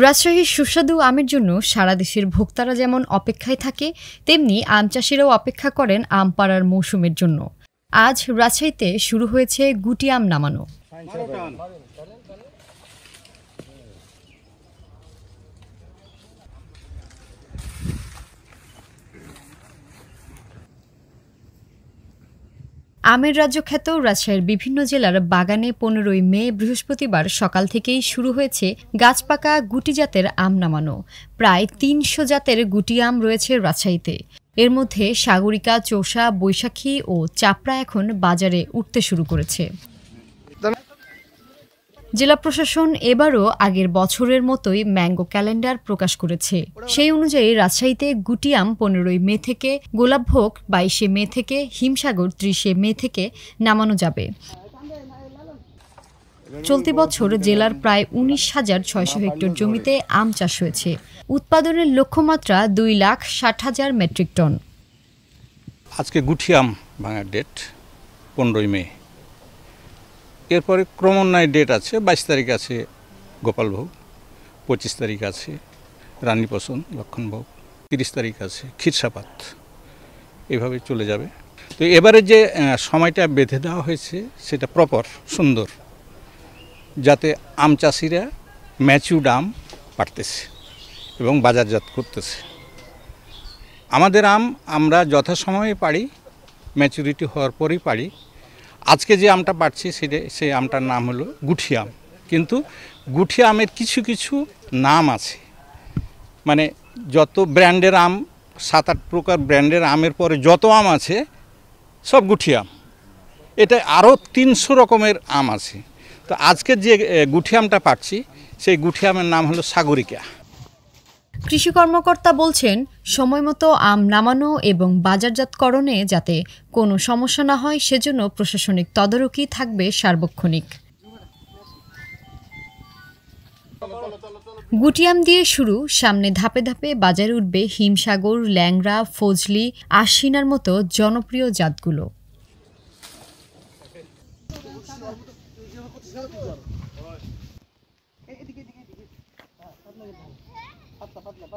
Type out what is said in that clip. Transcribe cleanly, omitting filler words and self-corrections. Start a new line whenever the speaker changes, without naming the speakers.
রাজশাহীর সুস্বাদু আমের জন্য সারা দেশের ভোক্তারা যেমন অপেক্ষায় থাকে, তেমনি আম চাষিরাও অপেক্ষা করেন আম পাড়ার মৌসুমের জন্য। আজ রাজশাহীতে শুরু হয়েছে গুটি আম নামানো। আমের রাজ্য খ্যাত রাজশাহীর বিভিন্ন জেলার বাগানে 15ই মে বৃহস্পতিবার সকাল থেকেই শুরু হয়েছে গাছপাকা গুটি জাতের আম নামানো। প্রায় ৩০০ জাতের গুটি আম রয়েছে রাজশাহীতে। এর মধ্যে সাগরিকা, চোষা, বৈশাখী ও চাপড়া এখন বাজারে উঠতে শুরু করেছে। জেলা প্রশাসন এবারও আগের বছরের মতোই ম্যাঙ্গো ক্যালেন্ডার প্রকাশ করেছে। সেই অনুযায়ী রাজশাহীতে গুটি আম 15ই মে থেকে, গোলাপভোগ 22শে মে থেকে, হিমসাগর 30শে মে থেকে নামানো যাবে। চলতি বছর জেলার প্রায় 19,600 হেক্টর জমিতে আম চাষ হয়েছে। উৎপাদনের লক্ষ্যমাত্রা 2,60,000 মেট্রিক টন।
আজকে গুটি আম ভাঙার ডেট 15ই মে। এরপরে ক্রমান্বয়ে ডেট আছে, 22 তারিখ আছে গোপালভোগ, 25 তারিখ আছে রানীপসন লক্ষণভোগ, 30 তারিখ আছে ক্ষীরসাপাত, এভাবে চলে যাবে। তো এবারে যে সময়টা বেঁধে দেওয়া হয়েছে সেটা প্রপার, সুন্দর, যাতে আম চাষিরা ম্যাচিউরড আম পাড়তেছে এবং বাজারজাত করতেছে। আমাদের আম আমরা যথাসময়ে পাড়ি, ম্যাচুরিটি হওয়ার পরেই পাড়ি। আজকে যে আমটা পাচ্ছি সেই আমটার নাম হলো গুটি আম। কিন্তু গুটি আমের কিছু কিছু নাম আছে, মানে যত ব্র্যান্ডের আম, 7-8 প্রকার ব্র্যান্ডের আমের পরে যত আম আছে সব গুটি আম। এটা আরও 300 রকমের আম আছে। তো আজকে যে গুটি আমটা পাচ্ছি সেই গুটি আমের নাম হলো সাগরিকা।
কৃষি কর্মকর্তা বলছেন, সময়মতো আম নামানো এবং বাজারজাতকরণে যাতে কোনো সমস্যা না হয় সেজন্য প্রশাসনিক তদারকি থাকবে সার্বক্ষণিক। গুটি আম দিয়ে শুরু, সামনে ধাপে ধাপে বাজারে উঠবে হিমসাগর, ল্যাংড়া, ফজলি, আশিনার মতো জনপ্রিয় জাতগুলো। পাতলা